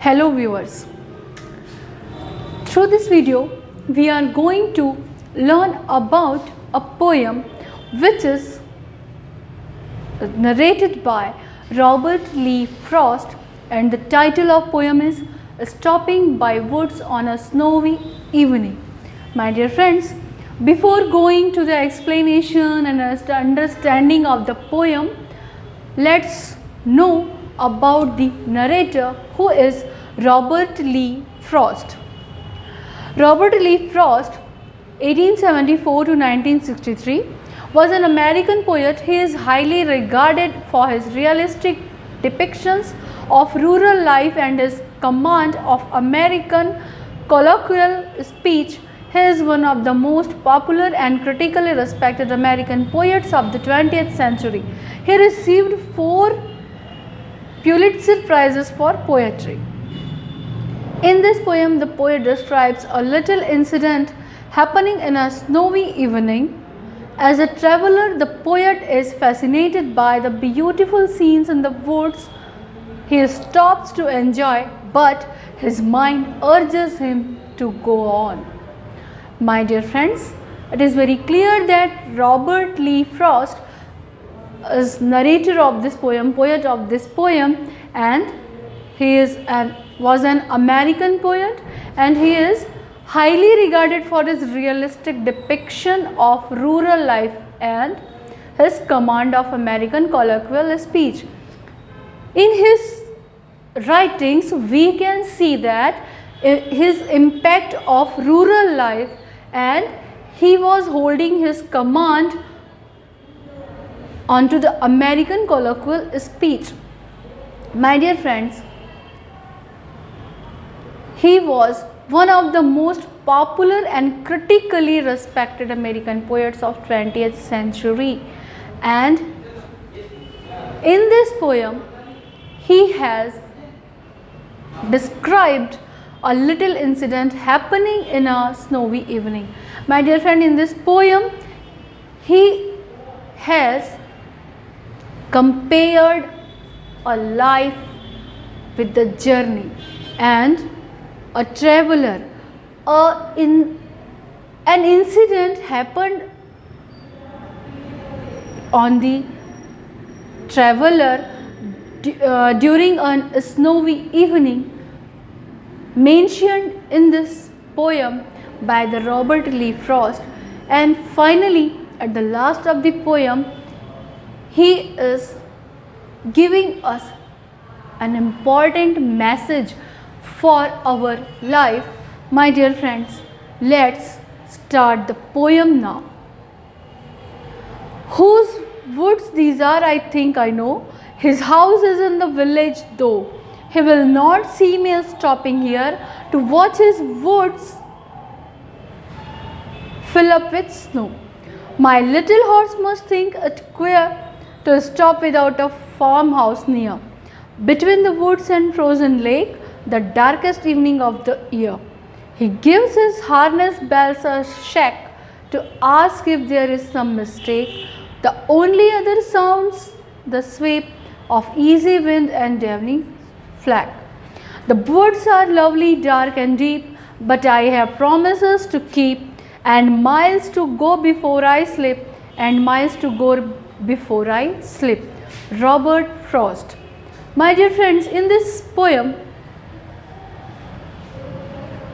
Hello viewers, through this video we are going to learn about a poem which is narrated by Robert Lee Frost, and the title of poem is Stopping by Woods on a Snowy Evening. My dear friends, before going to the explanation and understanding of the poem, let's know about the narrator, who is Robert Lee Frost. Robert Lee Frost, 1874 to 1963, was an American poet. He is highly regarded for his realistic depictions of rural life and his command of American colloquial speech. He is one of the most popular and critically respected American poets of the 20th century. He received 4 Pulitzer Prizes for poetry. In this poem, the poet describes a little incident happening in a snowy evening. As a traveler, the poet is fascinated by the beautiful scenes in the woods. He stops to enjoy, but his mind urges him to go on. My dear friends, it is very clear that Robert Lee Frost is narrator of this poem, poet of this poem, and he was an American poet, and he is highly regarded for his realistic depiction of rural life and his command of American colloquial speech. In his writings, we can see that his impact of rural life, and he was holding his command onto the American colloquial speech. My dear friends, he was one of the most popular and critically respected American poets of 20th century, and in this poem he has described a little incident happening in a snowy evening. My dear friend, in this poem he has compared a life with the journey and a traveler. An incident happened on the traveler during a snowy evening, mentioned in this poem by the Robert Lee Frost. And finally, at the last of the poem, he is giving us an important message for our life. My dear friends, let's start the poem now. Whose woods these are, I think I know. His house is in the village, though he will not see me stopping here to watch his woods fill up with snow. My little horse must think it queer to stop without a farmhouse near, between the woods and frozen lake, the darkest evening of the year. He gives his harness bells a shake to ask if there is some mistake. The only other sounds the sweep of easy wind and evening flag. The woods are lovely, dark and deep, but I have promises to keep, and miles to go before I sleep, and miles to go before I sleep. Robert Frost. My dear friends, in this poem,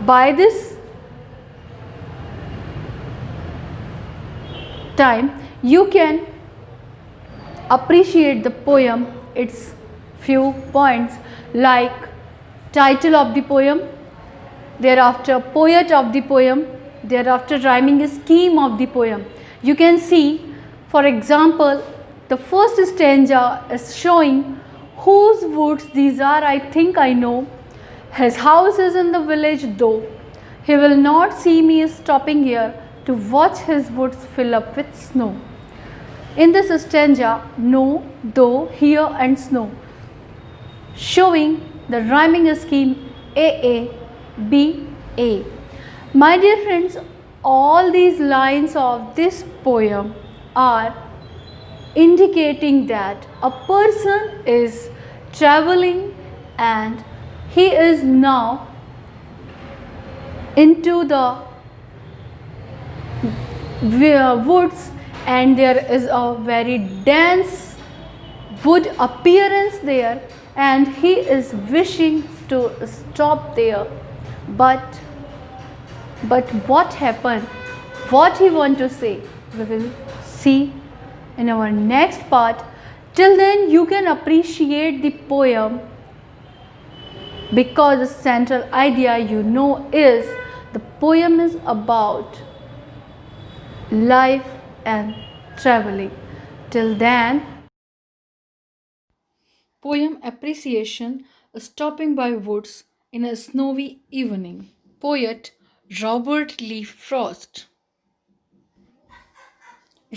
by this time you can appreciate the poem, its few points like title of the poem, thereafter poet of the poem, thereafter rhyming scheme of the poem. You can see, for example, the first stanza is showing whose woods these are, I think I know. His house is in the village, though he will not see me stopping here to watch his woods fill up with snow. In this stanza, no, though, here and snow, showing the rhyming scheme AA, B, A. My dear friends, all these lines of this poem are indicating that a person is traveling and He is now into the woods, and there is a very dense wood appearance there, and he is wishing to stop there, but what happened, what he want to say, we will see in our next part. Till then you can appreciate the poem, because the central idea is the poem is about life and traveling. Till then, poem appreciation, stopping by woods in a snowy evening. Poet Robert Lee Frost.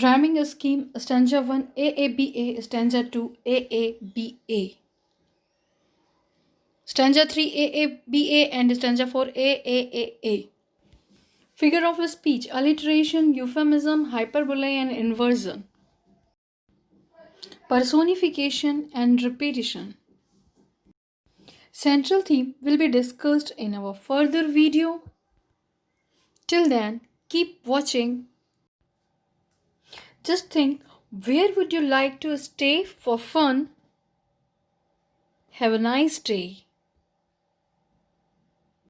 Rhyming scheme, stanza 1 AABA, stanza 2 AABA, stanza 3 AABA, and stanza 4 AAAA. Figure of speech, alliteration, euphemism, hyperbole and inversion, personification and repetition. Central theme will be discussed in our further video. Till then, keep watching. Just think, where would you like to stay for fun? Have a nice day.